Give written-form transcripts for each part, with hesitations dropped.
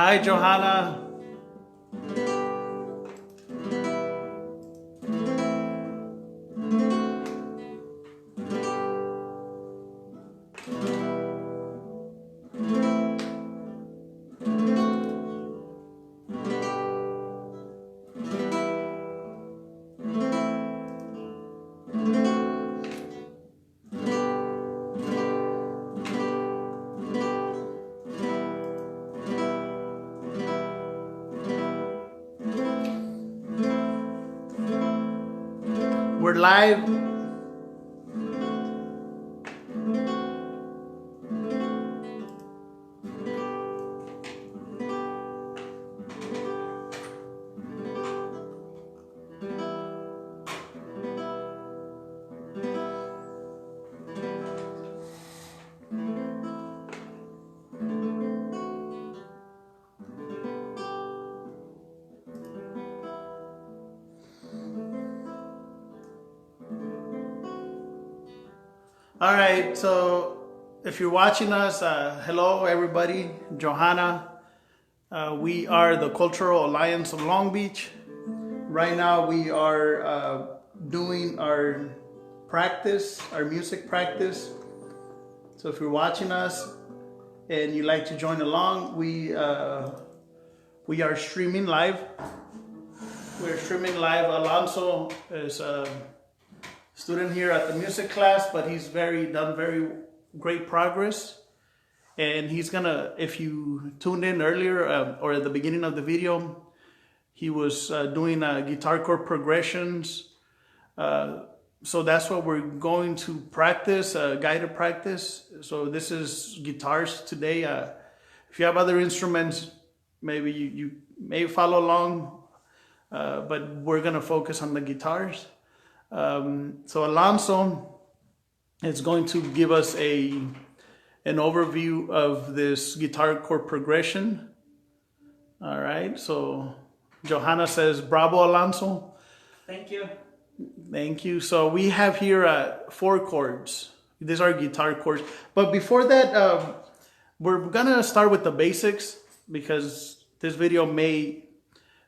Hi, Johanna. We're live. All right, so if you're watching us, hello everybody, Johanna. We are the Cultural Alliance of Long Beach. Right now we are doing our practice, our music practice. So if you're watching us and you'd like to join along, we are streaming live. We're streaming live. Alonso is student here at the music class, but he's done very great progress. And he's gonna, if you tuned in earlier or at the beginning of the video, he was doing guitar chord progressions. So that's what we're going to practice, guided practice. So this is guitars today. If you have other instruments, maybe you may follow along, but we're gonna focus on the guitars. So Alonso is going to give us an overview of this guitar chord progression. All right, so Johanna says, bravo, Alonso. Thank you. Thank you. So we have here 4 chords. These are guitar chords. But before that, we're gonna start with the basics because this video may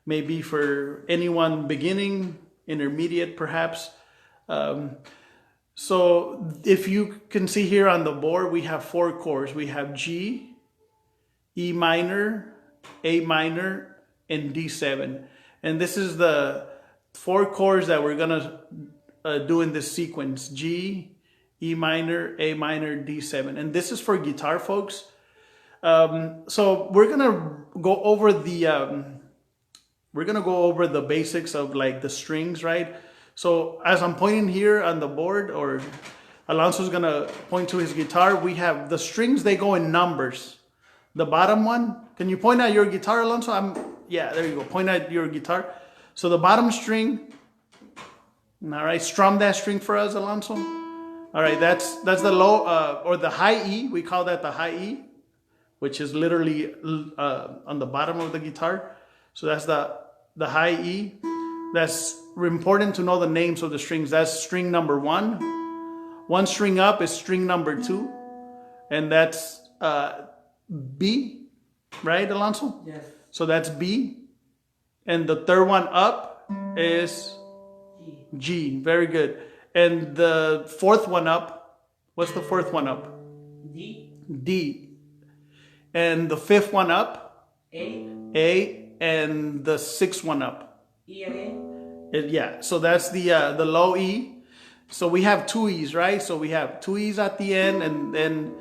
be for anyone beginning, intermediate perhaps. So if you can see here on the board, we have 4 chords. We have G, E minor, A minor, and D7. And this is the 4 chords that we're gonna do in this sequence: G, E minor, A minor, D7. And this is for guitar, folks. So we're gonna go over the basics of like the strings, right? So as I'm pointing here on the board, or Alonso's gonna point to his guitar, we have the strings, they go in numbers. The bottom one, can you point at your guitar, Alonso? Yeah, there you go, point at your guitar. So the bottom string, all right, strum that string for us, Alonso. All right, that's the low, or the high E, we call that the high E, which is literally on the bottom of the guitar. So that's the high E. That's important to know the names of the strings. That's string number 1. One string up is string number 2. And that's B, right, Alonso? Yes. So that's B. And the third one up is G. Very good. And the fourth one up, what's the fourth one up? D. D. And the fifth one up? A. A. And the sixth one up? E again. Yeah, so that's the low E. So we have 2 E's, right? So we have 2 E's at the end, and then,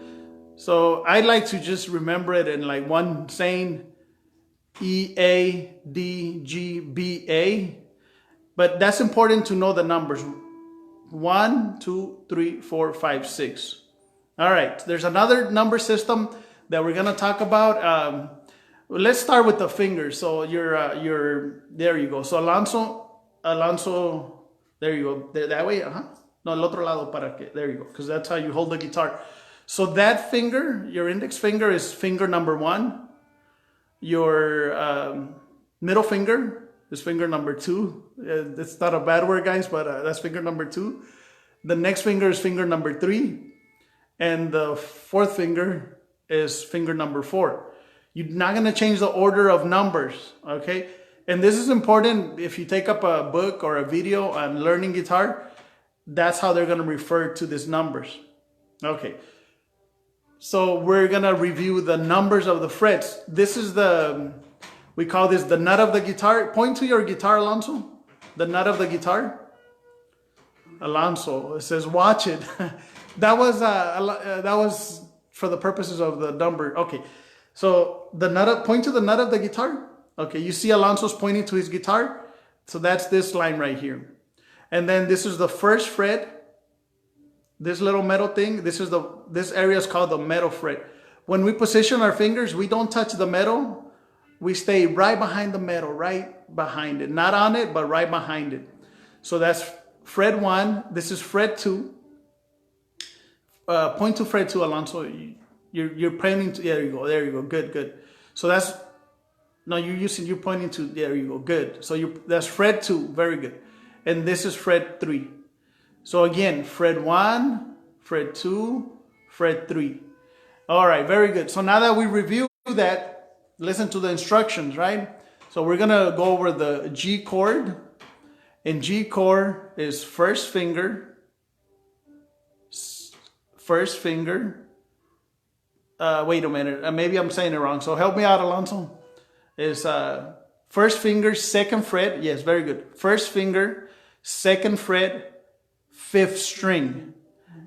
so I like to just remember it in like one saying: E, A, D, G, B, A. But that's important to know the numbers: 1, 2, 3, 4, 5, 6. All right, there's another number system that we're gonna talk about. Let's start with the fingers. So you're there you go. So Alonso, there you go. That way, No, el otro lado para que, there you go. Because that's how you hold the guitar. So that finger, your index finger, is finger number 1. Your middle finger is finger number 2. It's not a bad word, guys, but that's finger number 2. The next finger is finger number 3. And the fourth finger is finger number 4. You're not going to change the order of numbers, okay? And this is important if you take up a book or a video on learning guitar. That's how they're going to refer to these numbers. Okay. So we're going to review the numbers of the frets. This is we call this the nut of the guitar. Point to your guitar, Alonso. The nut of the guitar. Alonso, it says, watch it. That was for the purposes of the number. Okay. So point to the nut of the guitar. Okay. You see Alonso's pointing to his guitar. So that's this line right here. And then this is the first fret. This little metal thing, this area is called the metal fret. When we position our fingers, we don't touch the metal. We stay right behind the metal, right behind it. Not on it, but right behind it. So that's fret 1. This is fret 2. Point to fret 2, Alonso. You're pointing to, there you go, there you go. Good, good. So that's, no, you're pointing to, there you go, good. So that's fret 2, very good. And this is fret 3. So again, fret 1, fret 2, fret 3. All right, very good. So now that we review that, listen to the instructions, right? So we're going to go over the G chord. And G chord is first finger. Wait a minute. Maybe I'm saying it wrong. So help me out, Alonso. Is first finger, second fret. Yes, very good. First finger, second fret, 5th string,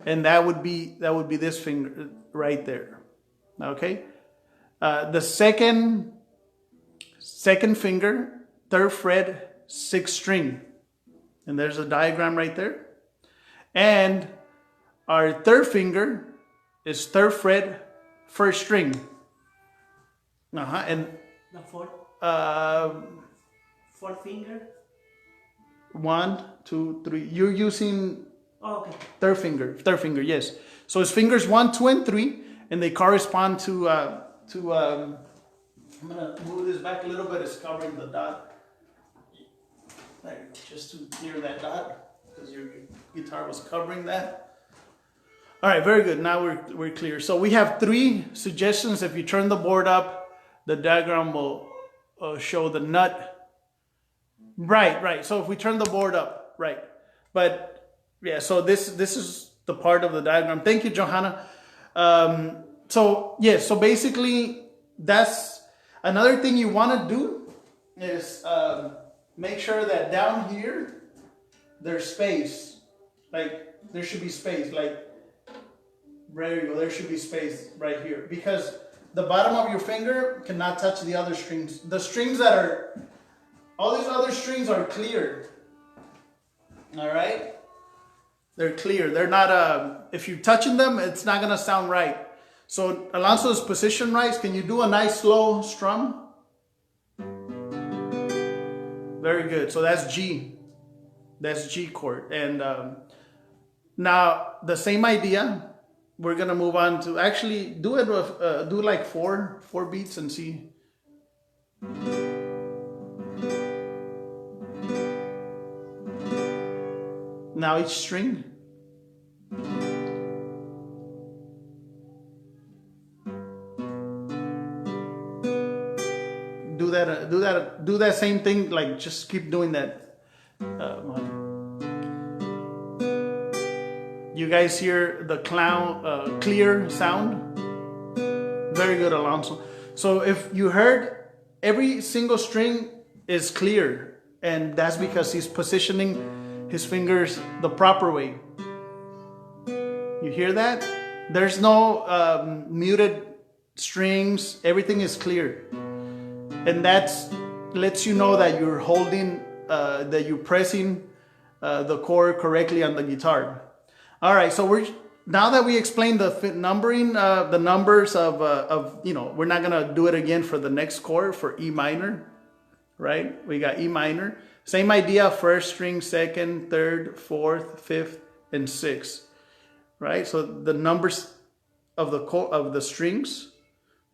and that would be this finger right there. Okay, the second finger, 3rd fret, 6th string, and there's a diagram right there. And our 3rd finger is 3rd fret, 1st string. And the fourth finger. 1, 2, 3. You're using okay. Third finger, yes. So it's fingers 1, 2, and 3, and they correspond to. I'm gonna move this back a little bit. It's covering the dot. There, just to clear that dot, because your guitar was covering that. All right, very good. Now we're clear. So we have 3 suggestions. If you turn the board up, the diagram will show the nut. Right. So if we turn the board up, right. But yeah, so this is the part of the diagram. Thank you, Johanna. So basically that's another thing you want to do is make sure that down here there's space. Like there should be space. Like there you go. There should be space right here because the bottom of your finger cannot touch the other strings. The strings that are all these other strings are clear. All right? They're clear. They're not, if you're touching them, it's not going to sound right. So Alonso's position right. Can you do a nice slow strum? Very good. So that's G. That's G chord. And now the same idea. We're going to move on to actually do it with, do like four beats and see. Now each string. Do that same thing. Like just keep doing that. You guys hear the clear sound? Very good, Alonso. So if you heard, every single string is clear, and that's because he's positioning his fingers the proper way. You hear that? There's no muted strings. Everything is clear. And that lets you know that you're holding, that you're pressing the chord correctly on the guitar. All right, so now that we explained the numbering, the numbers of we're not gonna do it again for the next chord for E minor, right? We got E minor. Same idea, first string, second, third, fourth, fifth, and sixth, right? So the numbers of the strings,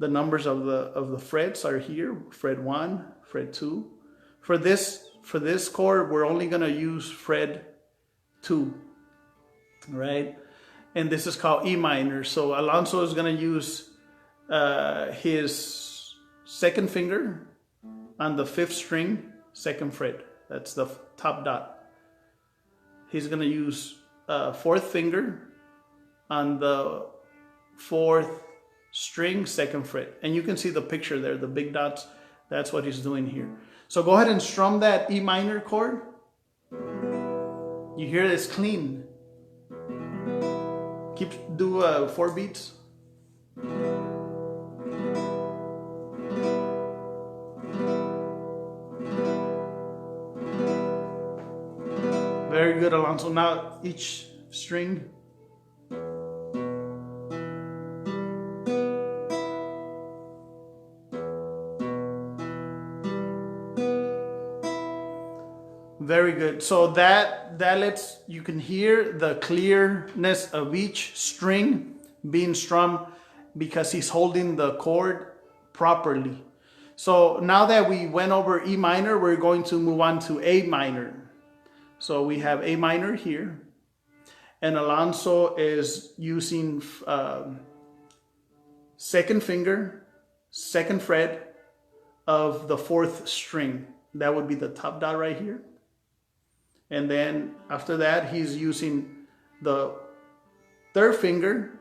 the numbers of the frets are here. Fret 1, fret 2. For this chord, we're only gonna use fret 2, right? And this is called E minor. So Alonso is gonna use his second finger on the 5th string, 2nd fret. That's the top dot. He's going to use 4th finger on the 4th string, 2nd fret. And you can see the picture there, the big dots. That's what he's doing here. So go ahead and strum that E minor chord. You hear it's clean. Do 4 beats. Very good, Alonso. Now each string. Very good. So that lets you can hear the clearness of each string being strummed because he's holding the chord properly. So now that we went over E minor, we're going to move on to A minor. So we have A minor here, and Alonso is using 2nd finger, 2nd fret of the 4th string. That would be the top dot right here. And then after that, he's using the 3rd finger.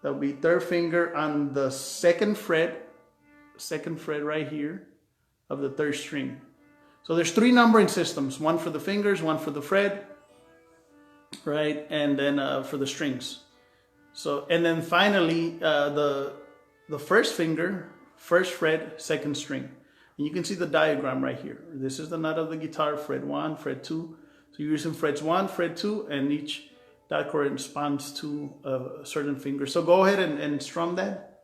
That would be 3rd finger on the 2nd fret right here of the 3rd string. So there's 3 numbering systems, one for the fingers, one for the fret, right? And then for the strings. So, and then finally, the 1st finger, 1st fret, 2nd string. And you can see the diagram right here. This is the nut of the guitar, fret 1, fret 2. So you're using frets 1, fret 2, and each dot corresponds to a certain finger. So go ahead and strum that.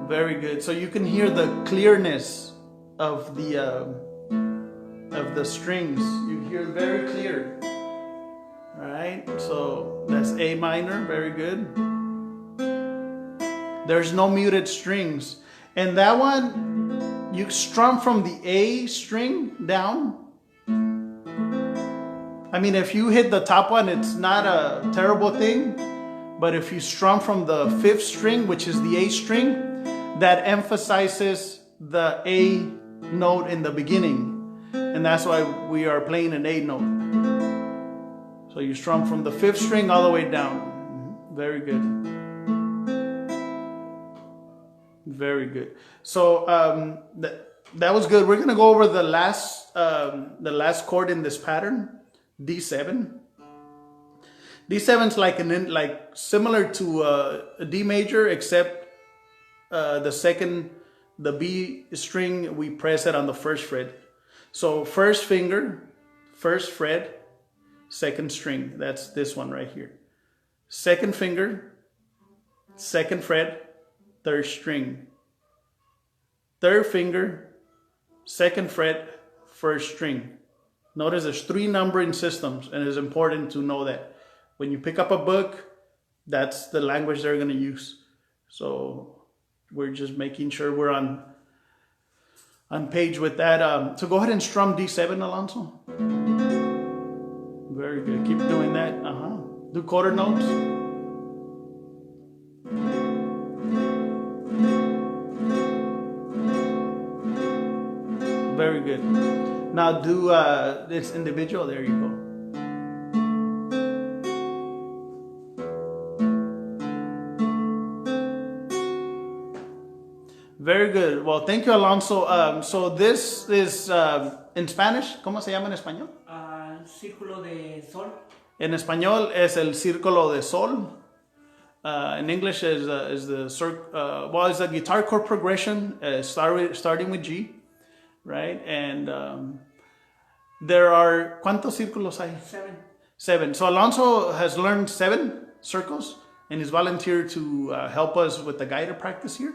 Very good. So you can hear the clearness of the strings. You hear very clear. All right. So that's A minor. Very good. There's no muted strings, and that one you strum from the A string down. I mean, if you hit the top one, it's not a terrible thing. But if you strum from the 5th string, which is the A string, that emphasizes the A note in the beginning. And that's why we are playing an A note. So you strum from the 5th string all the way down. Very good. Very good. So that was good. We're going to go over the last chord in this pattern, D7. D7 is like similar to a D major, except the B string, we press it on the 1st fret. So 1st finger, 1st fret, 2nd string. That's this one right here. 2nd finger, 2nd fret, 3rd string. 3rd finger, 2nd fret, 1st string. Notice there's 3 numbering systems, and it's important to know that. When you pick up a book, that's the language they're going to use. So we're just making sure we're on page with that. So go ahead and strum D7, Alonso. Very good. Keep doing that. Do quarter notes. Very good. Now do this individual. There you go. Very good. Well, thank you, Alonso. So this is in Spanish. ¿Cómo se llama en español? Círculo de sol. En español es el círculo de sol. In English is the it's a guitar chord progression starting with G, right? And there are ¿cuántos círculos hay? 7. 7. So Alonso has learned 7 circles and he's volunteered to help us with the guided practice here.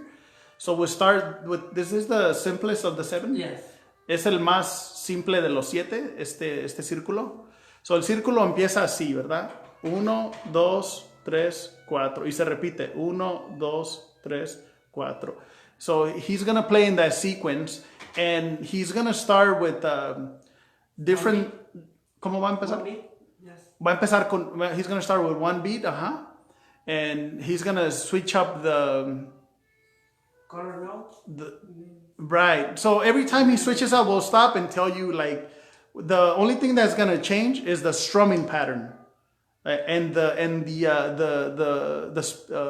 So we'll start with, this is the simplest of the 7? Yes. Es el más simple de los 7, este círculo. So el círculo empieza así, ¿verdad? 1, 2, 3, 4. Y se repite. 1, 2, 3, 4. So he's going to play in that sequence. And he's going to start with different... ¿Cómo va a empezar? 1 beat. Yes. Va a empezar con, he's going to start with one beat, and he's going to switch up Color notes. right. So every time he switches up, we'll stop and tell you, like, the only thing that's going to change is the strumming pattern. And the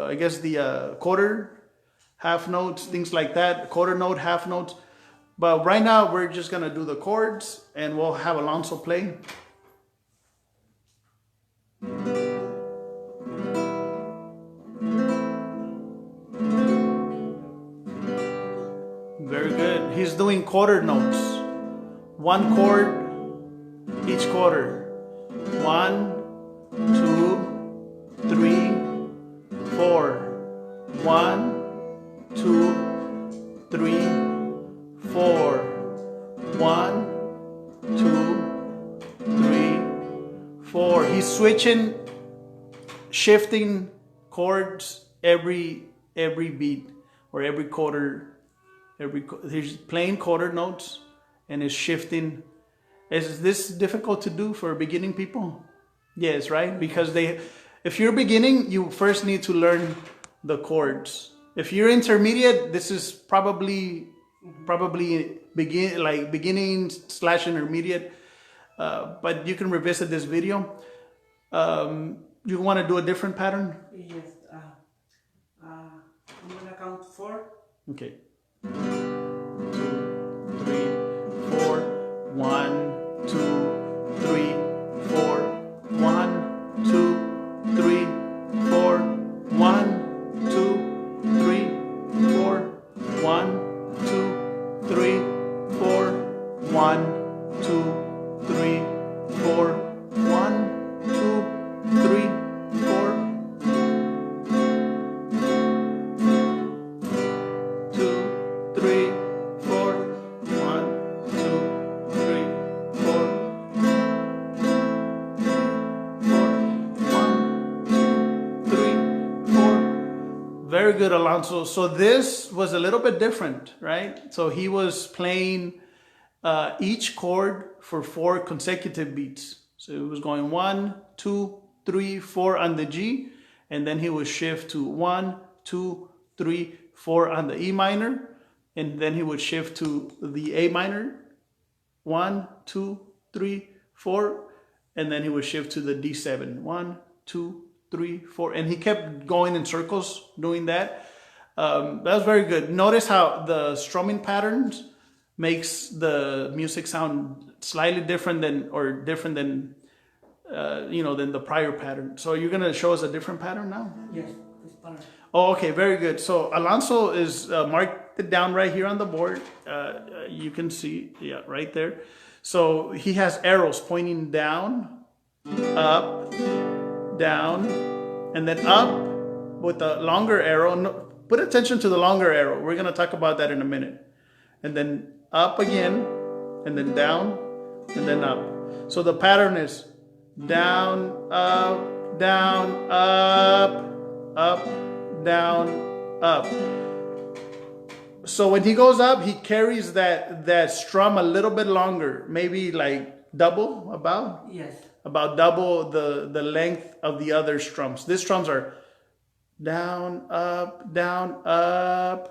I guess the quarter, half notes, things like that, quarter note, half notes. But right now we're just gonna do the chords, and we'll have Alonso play. Very good. He's doing quarter notes. One chord each quarter. 1, 2, 3, 4. 1, 2, 3, 4. 1, 2, 3, 4. He's switching, shifting chords every beat or every quarter. He's playing quarter notes and is shifting. Is this difficult to do for beginning people? Yes, right? Because if you're beginning, you first need to learn the chords. If you're intermediate, this is probably beginning/intermediate. But you can revisit this video. You want to do a different pattern? Yes. I'm gonna count 4. Okay. 2, 3, 4. 1, 2, 3, 4. 1, 2, 3, 4. 1, 2, 3, 4. 1, 2, 3, 4. 1, 2, 3, 4. 1, 2, 3, 4. 2, 3, 4. 1, 2, 3, 4. 1, 2, 3, 4. Very good, Alonso. So this was a little bit different, right? So he was playing each chord for 4 consecutive beats. So it was going 1, 2, 3, 4 on the G, and then he would shift to 1, 2, 3, 4 on the E minor, and then he would shift to the A minor, 1, 2, 3, 4, and then he would shift to the D7, 1, 2, 3, 4, and he kept going in circles doing that. That was very good. Notice how the strumming patterns makes the music sound slightly different than than the prior pattern. So you're gonna show us a different pattern now? Yes, this pattern. Oh, okay, very good. So Alonso is marked it down right here on the board. You can see, yeah, right there. So he has arrows pointing down, up, down, and then up with the longer arrow. No, put attention to the longer arrow. We're gonna talk about that in a minute. And then up again, and then down, and then up. So the pattern is down, up, down, up, up, down, up. So when he goes up, he carries that strum a little bit longer, maybe like double, about double the length of the other strums. These strums are down, up, down, up,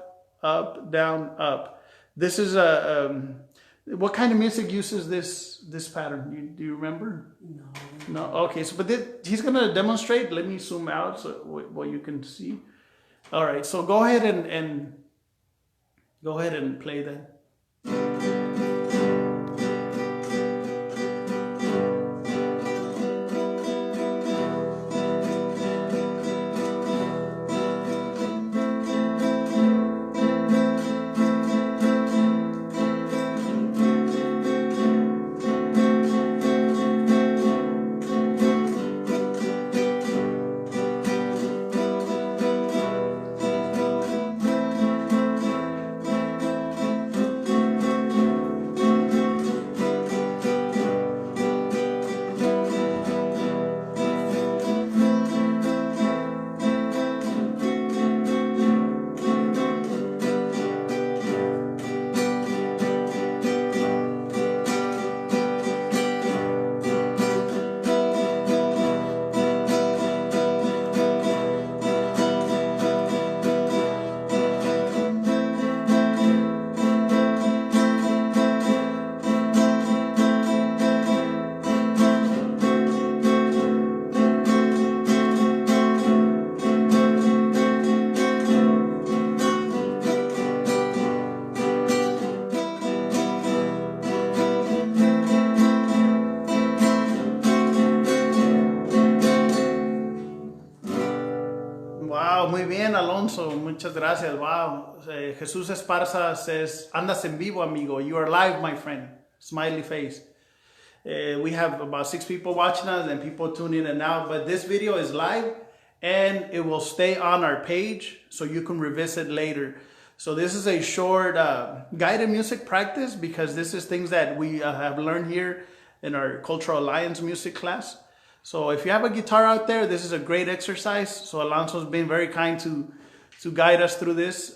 down, up. This is what kind of music uses this pattern? Do you remember? No. Okay. So, but he's gonna demonstrate. Let me zoom out so what you can see. All right. So go ahead and play that. Wow, muy bien, Alonso. Muchas gracias. Wow. Jesús Esparza says, Andas en vivo, amigo. You are live, my friend. Smiley face. We have about 6 people watching us and people tuning in now, but this video is live and it will stay on our page so you can revisit later. So this is a short guided music practice because this is things that we have learned here in our Cultural Alliance music class. So if you have a guitar out there, this is a great exercise. So Alonso's been very kind to guide us through this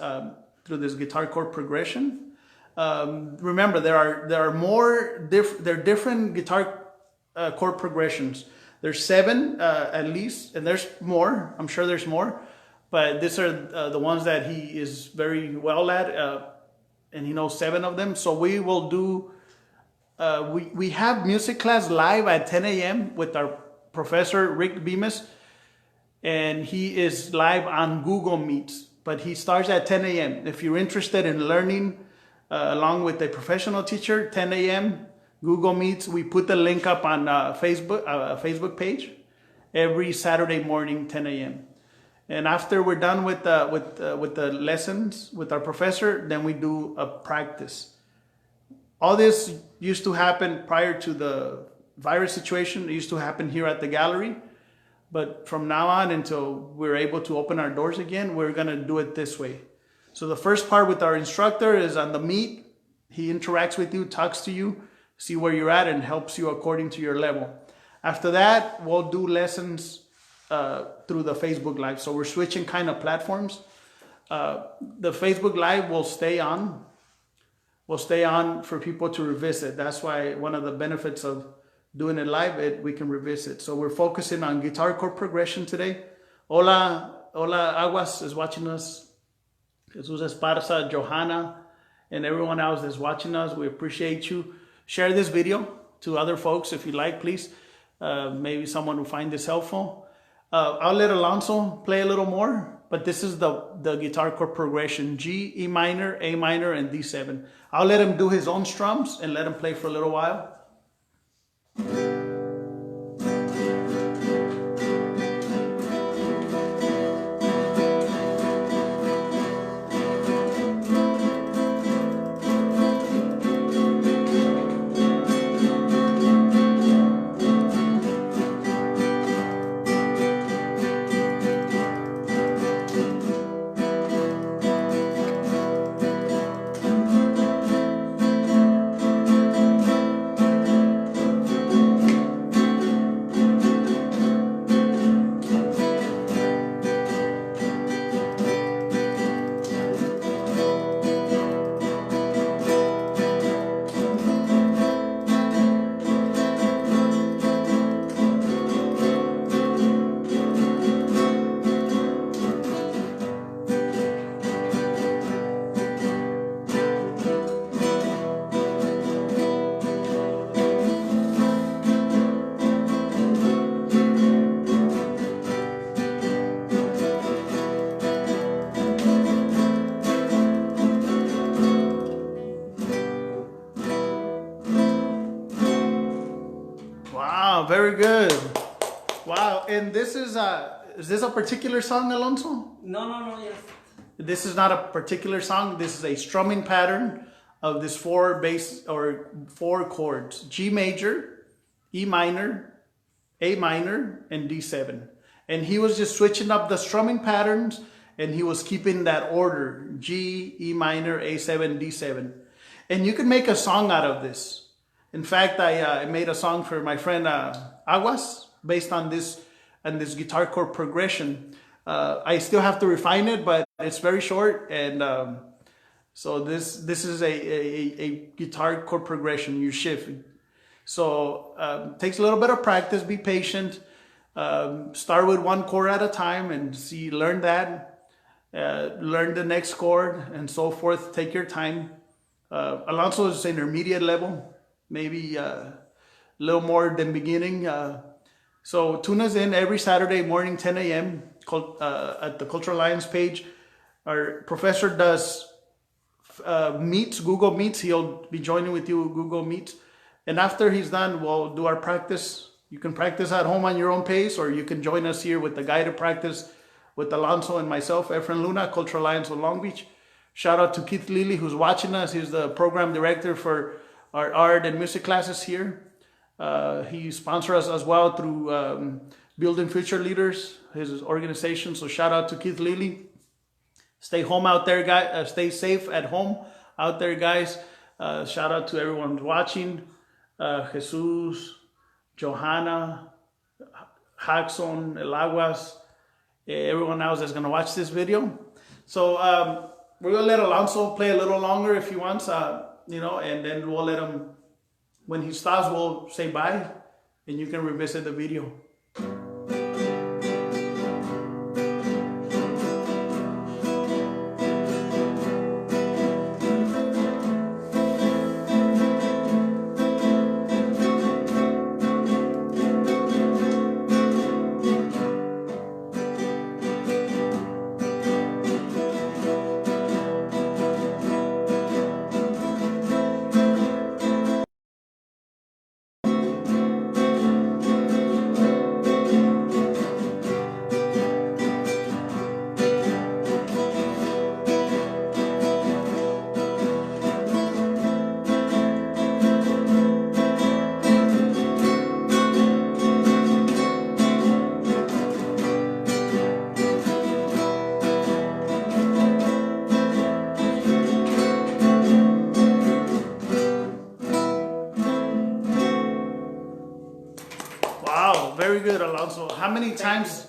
guitar chord progression. Remember, there are different guitar chord progressions. There's 7 at least, and there's more. I'm sure there's more, but these are the ones that he is very well at, and he knows 7 of them. So we will do. We have music class live at 10 a.m. with our Professor Rick Bemis, and he is live on Google Meets, but he starts at 10 a.m. If you're interested in learning along with a professional teacher, 10 a.m. Google Meets, we put the link up on Facebook page every Saturday morning, 10 a.m. And after we're done with the lessons with our professor, then we do a practice. All this used to happen prior to the virus situation. It used to happen here at the gallery, but from now on until we're able to open our doors again, we're gonna do it this way. So the first part with our instructor is on the meet. He interacts with you, talks to you, see where you're at, and helps you according to your level. After that, we'll do lessons through the Facebook Live. So we're switching kind of platforms. The Facebook Live will stay on. Will stay on for people to revisit. That's why one of the benefits of doing it live, we can revisit. So we're focusing on guitar chord progression today. Hola Aguas is watching us. Jesus Esparza, Johanna, and everyone else that's watching us. We appreciate you. Share this video to other folks if you like, please. Maybe someone will find this helpful. I'll let Alonso play a little more, but this is the guitar chord progression: G, E minor, A minor, and D7. I'll let him do his own strums and let him play for a little while. Wow, very good. Wow, and this is this a particular song, Alonso? No, yes. This is not a particular song. This is a strumming pattern of this 4 chords: G major, E minor, A minor, and D7. And he was just switching up the strumming patterns, and he was keeping that order: G, E minor, A7, D7. And you can make a song out of this. In fact, I made a song for my friend Aguas based on this guitar chord progression. I still have to refine it, but it's very short, and so this is a guitar chord progression. You shift. So takes a little bit of practice. Be patient. Start with 1 chord at a time and learn that. Learn the next chord and so forth. Take your time. Alonso is intermediate level. Maybe a little more than beginning. So tune us in every Saturday morning, 10 a.m. At the Cultural Alliance page. Our professor does meets, Google Meets. He'll be joining with you Google Meets. And after he's done, we'll do our practice. You can practice at home on your own pace, or you can join us here with the guided practice with Alonso and myself, Efren Luna, Cultural Alliance of Long Beach. Shout out to Keith Lilly, who's watching us. He's the program director for our art and music classes here. He sponsors us as well through Building Future Leaders, his organization. So shout out to Keith Lilly. Stay home out there, guys. Stay safe at home out there, guys. Shout out to everyone watching. Jesus, Johanna, Jackson, El Aguas, everyone else that's going to watch this video. So we're going to let Alonso play a little longer if he wants, you know, and then we'll let him, when he stops, we'll say bye, and you can revisit the video. Wow, very good, Alonso. How many times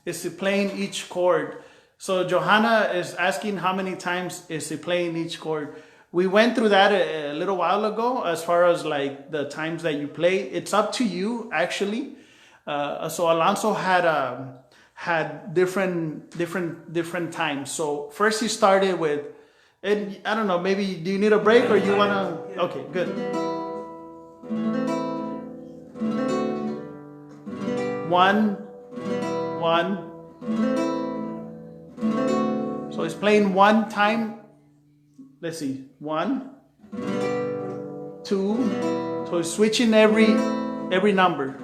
is he playing each chord? So Johanna is asking how many times is he playing each chord. We went through that a little while ago as far as like the times that you play. It's up to you, actually. So Alonso had different times. So first he started with, and I don't know, maybe do you need a break or you wanna? Okay, good. 1, 1. So he's playing one time. Let's see, 1, 2. So he's switching every number.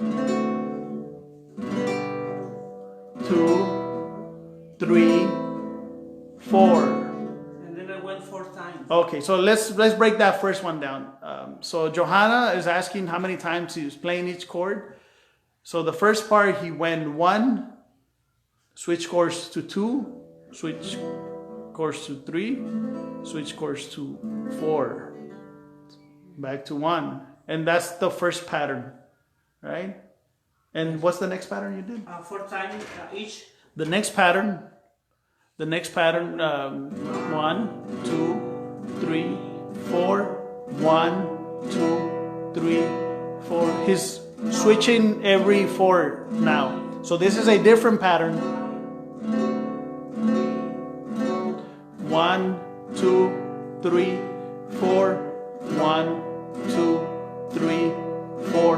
2, 3, 4. And then I went 4 times. Okay, so let's break that first one down. So Johanna is asking how many times he's playing each chord. So the first part he went 1, switch chords to 2, switch chords to 3, switch chords to 4, back to 1, and that's the first pattern, right? And what's the next pattern you did? 4 times each. The next pattern, 1, 2, 3, 4, 1, 2, 3, 4. He's switching every 4 now. So this is a different pattern. 1, 2, 3, 4. 1, 2, 3, 4.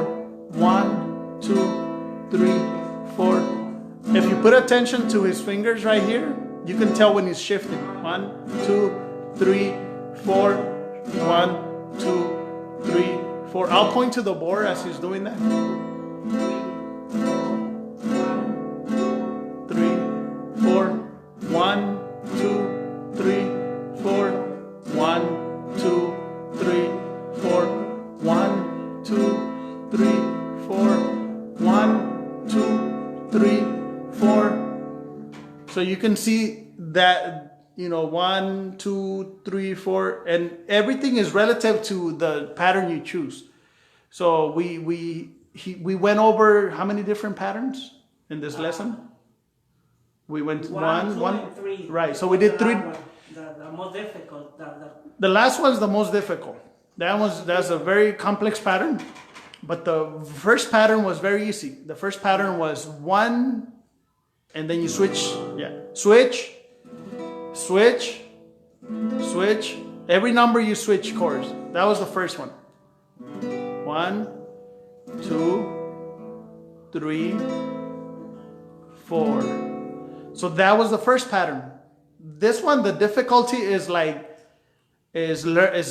1, 2, 3, 4. If you put attention to his fingers right here, you can tell when he's shifting. 1, 2, 3, 4. 1, 2, 3, 4. I'll point to the board as he's doing that. 3, 4. 1, 2, 3, 4. 1, 2, 3, 4. 1, 2, 3, 4. 1, 2, 3, 4. So you can see that, you know, 1, 2, 3, 4, and everything is relative to the pattern you choose. So we went over how many different patterns in this lesson? We went 1, 2, and 3. Right. So we did 3. The most difficult. The last one's the most difficult. That's a very complex pattern, but the first pattern was very easy. The first pattern was 1, and then you switch. Yeah, switch. Every number you switch chords. That was the first one. 1, 2, 3, 4. So that was the first pattern. This one, the difficulty is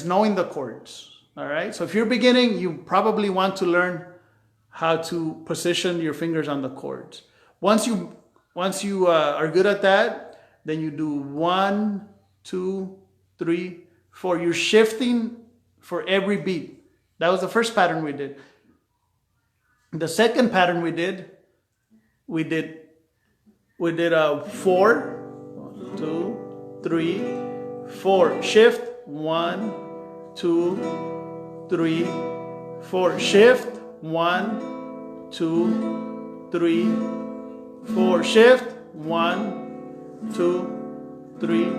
knowing the chords. All right. So if you're beginning, you probably want to learn how to position your fingers on the chords. Once you once you are good at that, then you do 1, 2, 3, 4. You're shifting for every beat. That was the first pattern we did. The second pattern we did 4, 1, 2, 3, 4. Shift 1, 2, 3, 4. Shift 1, 2, 3, 4. Shift 1, 2, 3,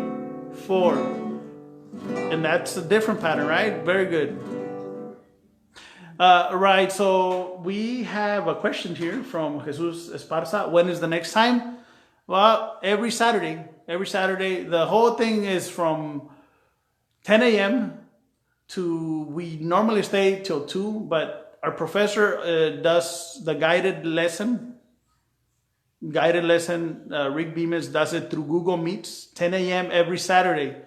4. And that's a different pattern, right? Very good. Right, so we have a question here from Jesus Esparza. When is the next time? Well, every Saturday. Every Saturday. The whole thing is from 10 a.m. to, we normally stay till 2, but our professor does the guided lesson. Rick Bemis does it through Google Meets, 10 a.m. every Saturday.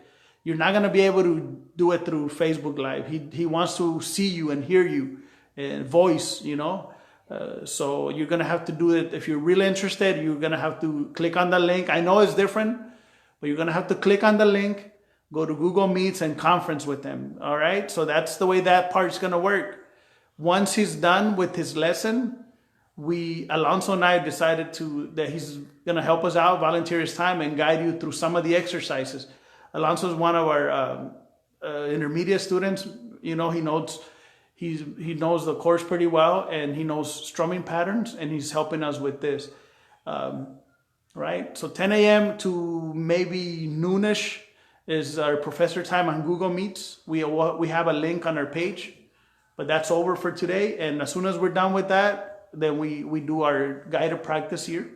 You're not going to be able to do it through Facebook Live. He wants to see you and hear you and voice, you know. So you're going to have to do it. If you're really interested, you're going to have to click on the link. I know it's different, but you're going to have to click on the link, go to Google Meets and conference with them. All right. So that's the way that part's going to work. Once he's done with his lesson, Alonso and I decided that he's going to help us out, volunteer his time and guide you through some of the exercises. Alonso is one of our intermediate students. You know, he knows the chords pretty well, and he knows strumming patterns, and he's helping us with this. Right? So 10 a.m. to maybe noonish is our professor time on Google Meets. We have a link on our page, but that's over for today. And as soon as we're done with that, then we do our guided practice here.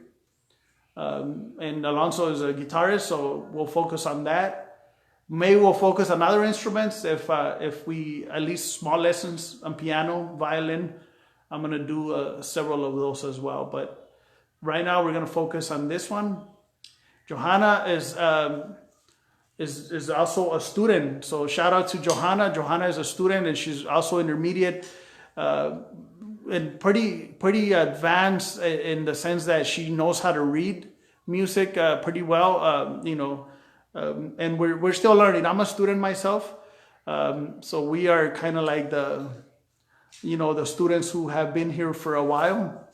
And Alonso is a guitarist, so we'll focus on that. Maybe we'll focus on other instruments if we, at least small lessons on piano, violin. I'm going to do several of those as well. But right now we're going to focus on this one. Johanna is also a student. So shout out to Johanna. Johanna is a student, and she's also intermediate and pretty advanced in the sense that she knows how to read music pretty well. You know. And we're still learning. I'm a student myself, so we are kind of like the students who have been here for a while,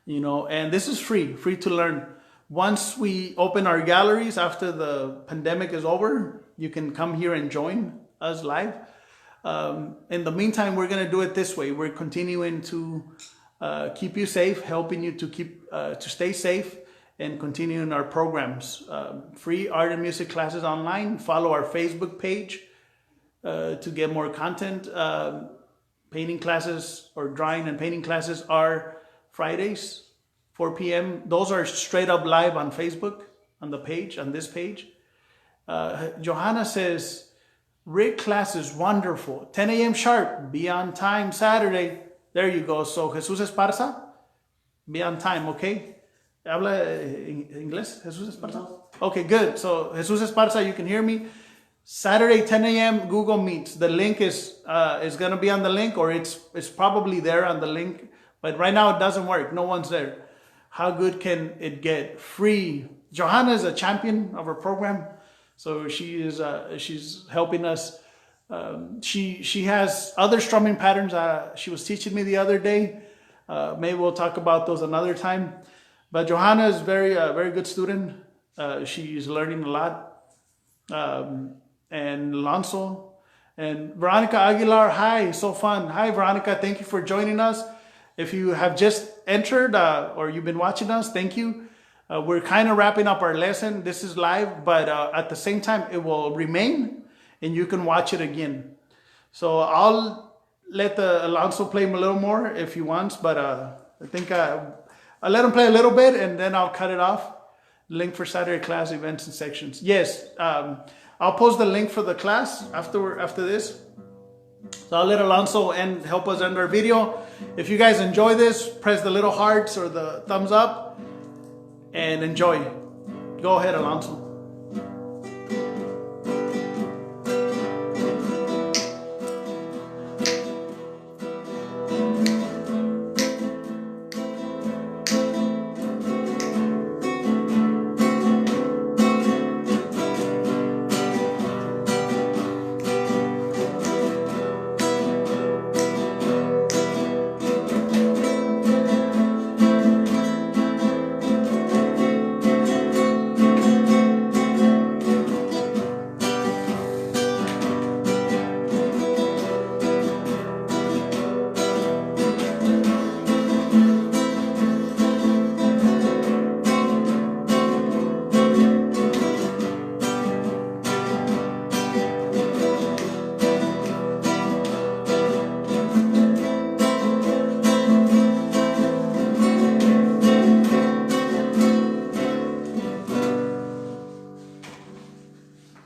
you know. And this is free to learn. Once we open our galleries after the pandemic is over, you can come here and join us live. In the meantime, we're gonna do it this way. We're continuing to keep you safe, helping you to stay safe, and continuing our programs. Free art and music classes online. Follow our Facebook page to get more content. Painting classes or drawing and painting classes are Fridays, 4 p.m. Those are straight up live on Facebook, on this page. Johanna says, Rick class is wonderful. 10 a.m. sharp. Be on time Saturday. There you go. So Jesus Esparza, be on time, okay? ¿Habla inglés, Jesus Esparza? No. Okay, good. So, Jesus Esparza, you can hear me. Saturday, 10 a.m., Google Meets. The link is going to be on the link, or it's probably there on the link. But right now, it doesn't work. No one's there. How good can it get? Free. Johanna is a champion of our program. So, she's helping us. She has other strumming patterns. She was teaching me the other day. Maybe we'll talk about those another time. But Johanna is very good student. She's learning a lot. And Alonso and Veronica Aguilar. Hi, so fun. Hi, Veronica. Thank you for joining us. If you have just entered or you've been watching us, thank you. We're kind of wrapping up our lesson. This is live, but at the same time, it will remain and you can watch it again. So I'll let Alonso play a little more if he wants, but I think I'll let him play a little bit and then I'll cut it off. Link for Saturday class events and sections. Yes, I'll post the link for the class after this. So I'll let Alonso help us end our video. If you guys enjoy this, press the little hearts or the thumbs up and enjoy. Go ahead, Alonso.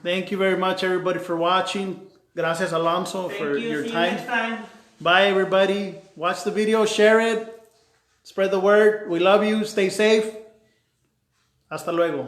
Thank you very much, everybody, for watching. Gracias, Alonso, Thank for you. your See time. you next time. Bye, everybody. Watch the video, share it, spread the word. We love you. Stay safe. Hasta luego.